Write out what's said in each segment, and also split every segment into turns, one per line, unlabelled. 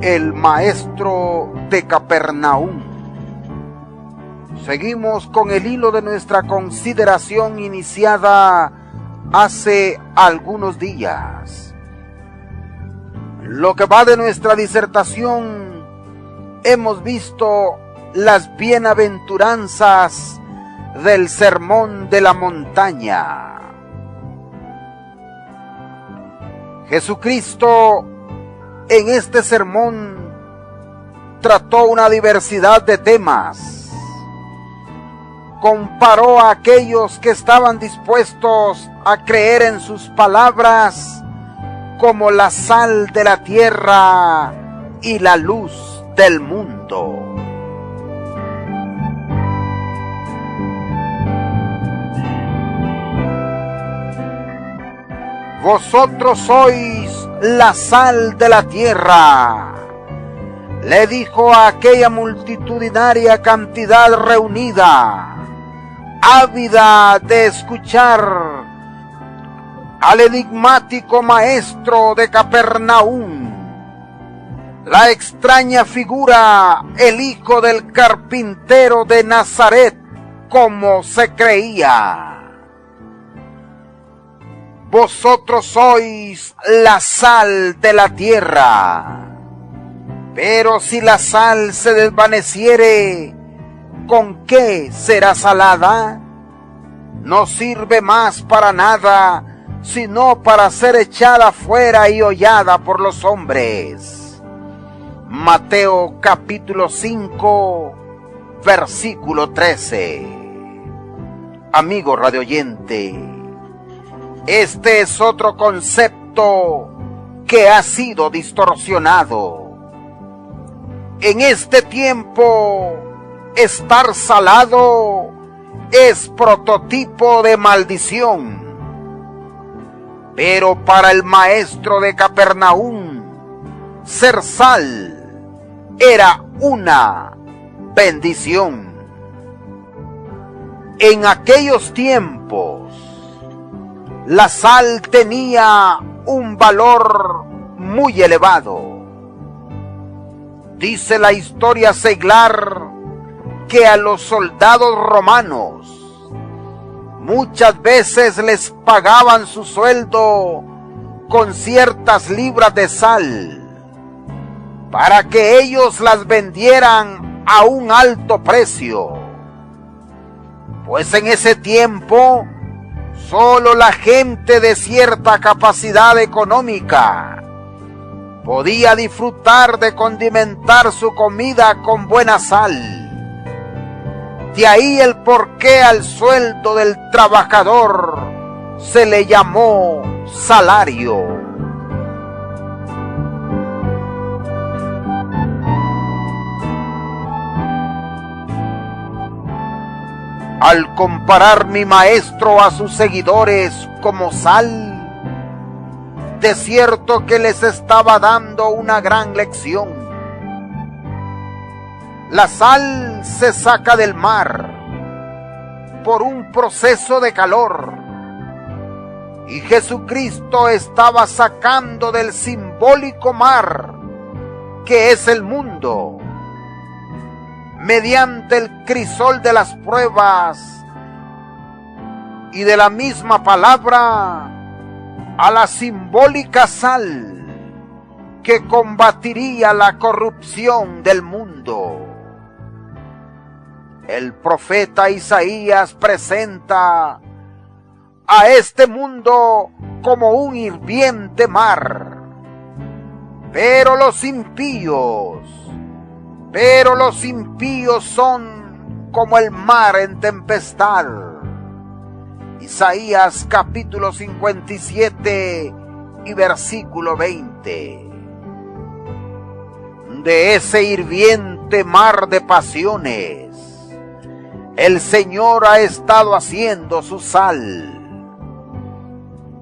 el maestro de Capernaum. Seguimos con el hilo de nuestra consideración iniciada hace algunos días. Lo que va de nuestra disertación, hemos visto las bienaventuranzas del Sermón de la Montaña. Jesucristo en este sermón trató una diversidad de temas. Comparó a aquellos que estaban dispuestos a creer en sus palabras como la sal de la tierra y la luz del mundo. Vosotros sois la sal de la tierra, le dijo a aquella multitudinaria cantidad reunida, ávida de escuchar al enigmático maestro de Capernaum, la extraña figura, el hijo del carpintero de Nazaret, como se creía. Vosotros sois la sal de la tierra, pero si la sal se desvaneciere, ¿con qué será salada? No sirve más para nada, sino para ser echada fuera y hollada por los hombres. Mateo capítulo 5, versículo 13. Amigo radioyente, este es otro concepto que ha sido distorsionado. En este tiempo, estar salado es prototipo de maldición. Pero para el maestro de Capernaum, ser sal era una bendición. En aquellos tiempos, la sal tenía un valor muy elevado. Dice la historia seglar que a los soldados romanos muchas veces les pagaban su sueldo con ciertas libras de sal para que ellos las vendieran a un alto precio. Pues en ese tiempo solo la gente de cierta capacidad económica podía disfrutar de condimentar su comida con buena sal. De ahí el porqué al sueldo del trabajador se le llamó salario. Al comparar mi maestro a sus seguidores como sal, de cierto que les estaba dando una gran lección. La sal se saca del mar por un proceso de calor, y Jesucristo estaba sacando del simbólico mar que es el mundo, mediante el crisol de las pruebas y de la misma palabra, a la simbólica sal que combatiría la corrupción del mundo. El profeta Isaías presenta a este mundo como un hirviente mar, pero los impíos son como el mar en tempestad. Isaías capítulo 57 y versículo 20. De ese hirviente mar de pasiones, el Señor ha estado haciendo su sal.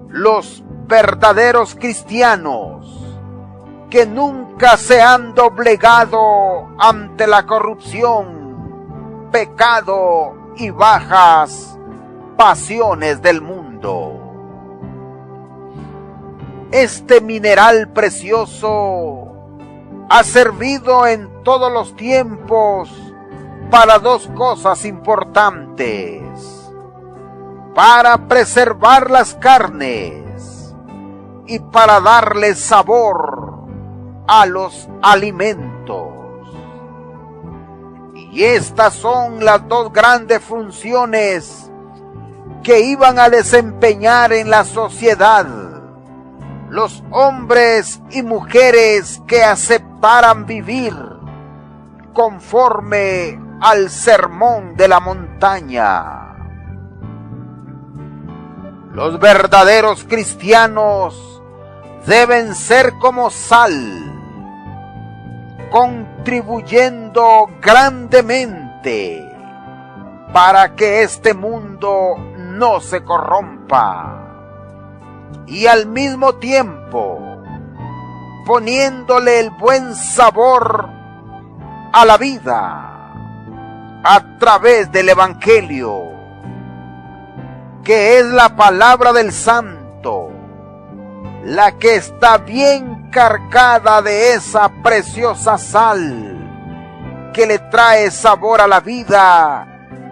Los verdaderos cristianos que nunca se han doblegado ante la corrupción, pecado y bajas pasiones del mundo. Este mineral precioso ha servido en todos los tiempos para dos cosas importantes: para preservar las carnes y para darle sabor a los alimentos. Y estas son las dos grandes funciones que iban a desempeñar en la sociedad los hombres y mujeres que aceptaran vivir conforme al sermón de la montaña. Los verdaderos cristianos deben ser como sal, contribuyendo grandemente para que este mundo no se corrompa, y al mismo tiempo poniéndole el buen sabor a la vida a través del Evangelio, que es la palabra del Santo, la que está bien cargada de esa preciosa sal que le trae sabor a la vida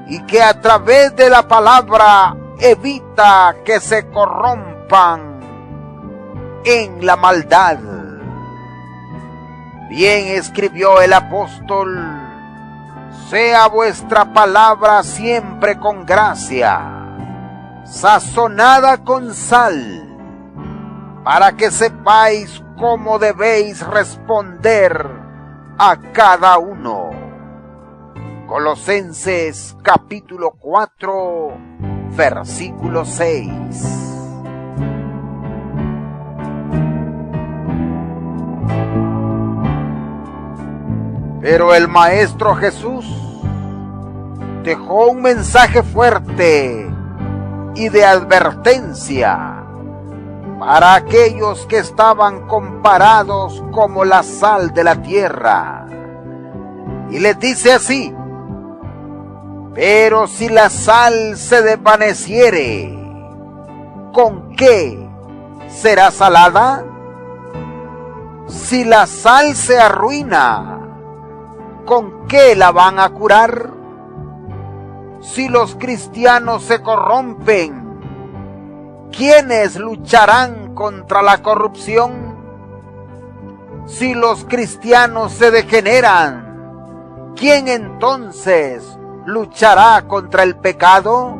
y que a través de la palabra evita que se corrompan en la maldad. Bien escribió el apóstol: sea vuestra palabra siempre con gracia, sazonada con sal, para que sepáis cómo debéis responder a cada uno. Colosenses capítulo 4, versículo 6. Pero el Maestro Jesús dejó un mensaje fuerte y de advertencia para aquellos que estaban comparados como la sal de la tierra. Y les dice así: pero si la sal se desvaneciere, ¿con qué será salada? Si la sal se arruina, ¿con qué la van a curar? Si los cristianos se corrompen, ¿quiénes lucharán contra la corrupción? Si los cristianos se degeneran, ¿quién entonces luchará contra el pecado?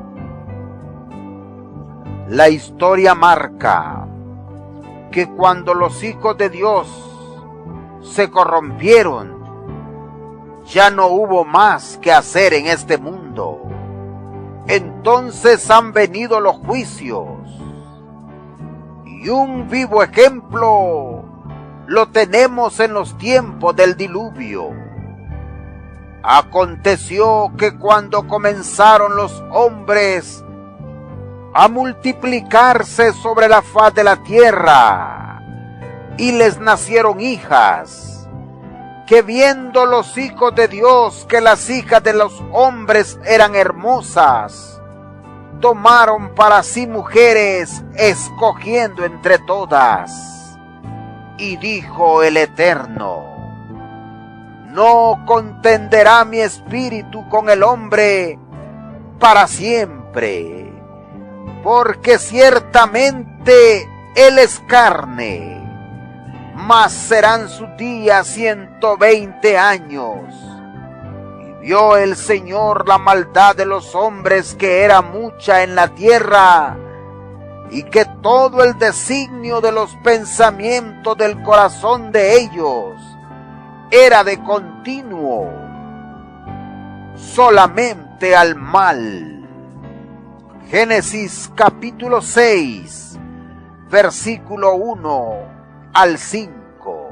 La historia marca que cuando los hijos de Dios se corrompieron, ya no hubo más que hacer en este mundo. Entonces han venido los juicios, y un vivo ejemplo lo tenemos en los tiempos del diluvio. Aconteció que cuando comenzaron los hombres a multiplicarse sobre la faz de la tierra, y les nacieron hijas, que viendo los hijos de Dios que las hijas de los hombres eran hermosas, tomaron para sí mujeres, escogiendo entre todas. Y dijo el Eterno: no contenderá mi espíritu con el hombre para siempre, porque ciertamente él es carne, mas serán sus días 120 años. Y vio el Señor la maldad de los hombres, que era mucha en la tierra, y que todo el designio de los pensamientos del corazón de ellos era de continuo solamente al mal. Génesis capítulo 6, versículo 1 al 5.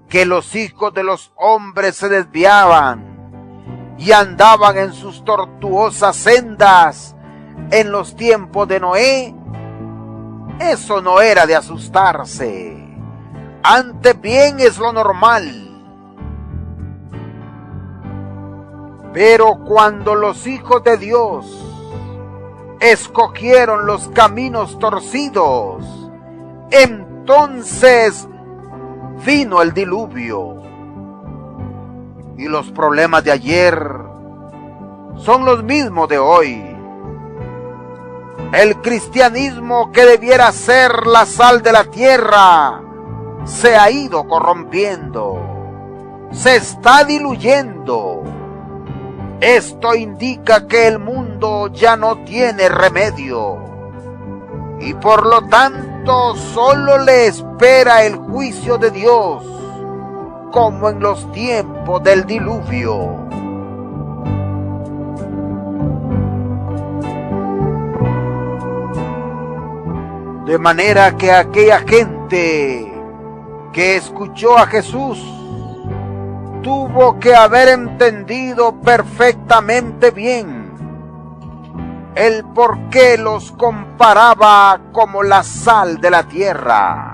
Que los hijos de los hombres se desviaban y andaban en sus tortuosas sendas en los tiempos de Noé, eso no era de asustarse. Antes bien es lo normal. Pero cuando los hijos de Dios escogieron los caminos torcidos, entonces vino el diluvio. Y los problemas de ayer son los mismos de hoy. El cristianismo, que debiera ser la sal de la tierra, se ha ido corrompiendo, se está diluyendo. Esto indica que el mundo ya no tiene remedio y por lo tanto solo le espera el juicio de Dios, como en los tiempos del diluvio. De manera que aquella gente que escuchó a Jesús tuvo que haber entendido perfectamente bien el por qué los comparaba como la sal de la tierra.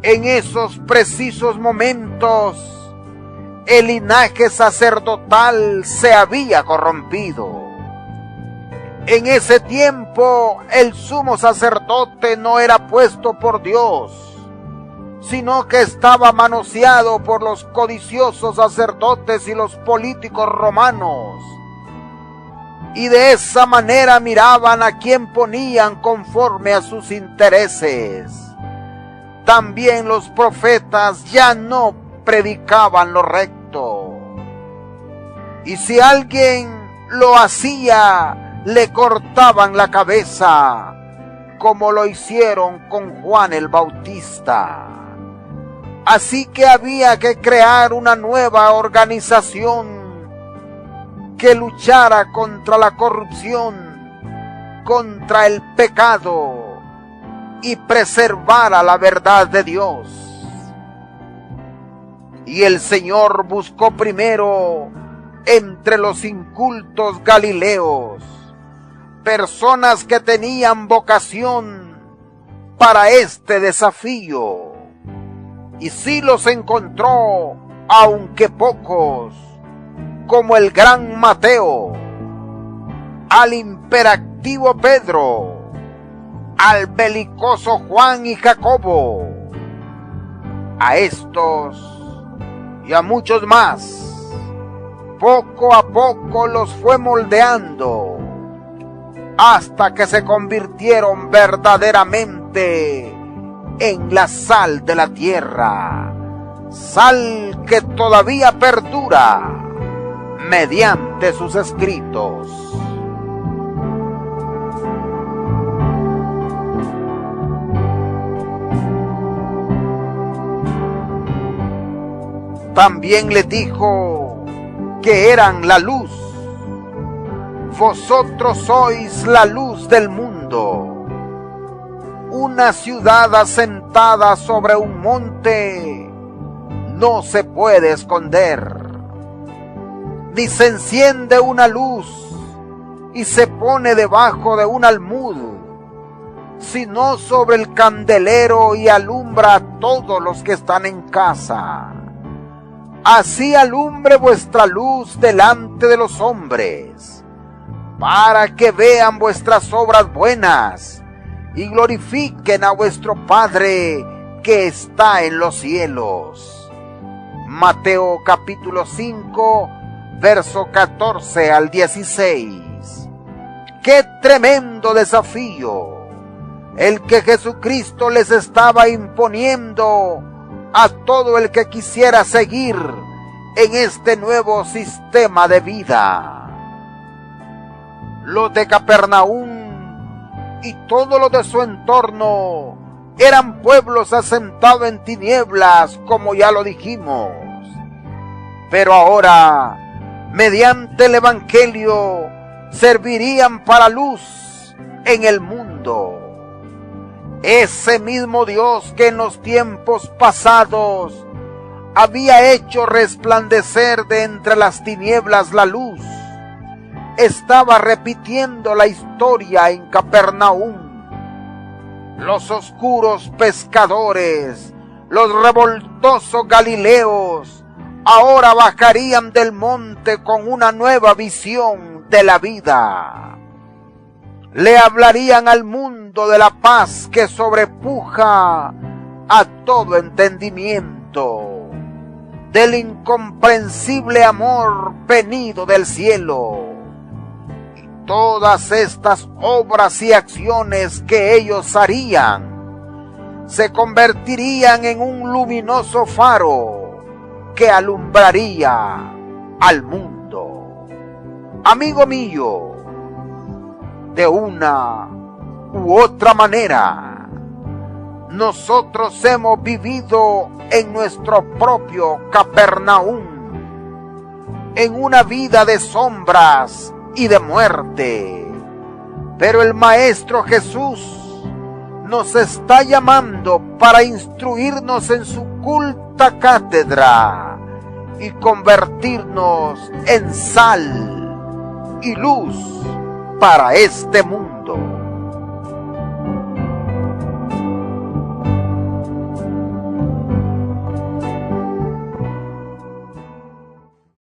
En esos precisos momentos, el linaje sacerdotal se había corrompido. En ese tiempo, el sumo sacerdote no era puesto por Dios, sino que estaba manoseado por los codiciosos sacerdotes y los políticos romanos. Y de esa manera miraban a quien ponían conforme a sus intereses. También los profetas ya no predicaban lo recto. Y si alguien lo hacía, le cortaban la cabeza, como lo hicieron con Juan el Bautista. Así que había que crear una nueva organización que luchara contra la corrupción, contra el pecado y preservara la verdad de Dios. Y el Señor buscó primero entre los incultos galileos personas que tenían vocación para este desafío. Y sí los encontró, aunque pocos, como el gran Mateo, al imperactivo Pedro, al belicoso Juan y Jacobo. A estos y a muchos más, poco a poco los fue moldeando, hasta que se convirtieron verdaderamente en la sal de la tierra, sal que todavía perdura mediante sus escritos. También les dijo que eran la luz. Vosotros sois la luz del mundo. Una ciudad asentada sobre un monte no se puede esconder. Ni se enciende una luz y se pone debajo de un almud, sino sobre el candelero y alumbra a todos los que están en casa. Así alumbre vuestra luz delante de los hombres, para que vean vuestras obras buenas y glorifiquen a vuestro Padre que está en los cielos. Mateo capítulo 5, verso 14 al 16. ¡Qué tremendo desafío el que Jesucristo les estaba imponiendo a todo el que quisiera seguir en este nuevo sistema de vida! Los de Capernaum y todos los de su entorno eran pueblos asentados en tinieblas, como ya lo dijimos. Pero ahora, mediante el Evangelio, servirían para luz en el mundo. Ese mismo Dios que en los tiempos pasados había hecho resplandecer de entre las tinieblas la luz, estaba repitiendo la historia en Capernaum. Los oscuros pescadores, los revoltosos galileos, ahora bajarían del monte con una nueva visión de la vida. Le hablarían al mundo de la paz que sobrepuja a todo entendimiento del incomprensible amor venido del cielo. Y todas estas obras y acciones que ellos harían se convertirían en un luminoso faro que alumbraría al mundo. Amigo mío, de una u otra manera, nosotros hemos vivido en nuestro propio Capernaum, en una vida de sombras y de muerte. Pero el Maestro Jesús nos está llamando para instruirnos en su culta cátedra y convertirnos en sal y luz para este mundo.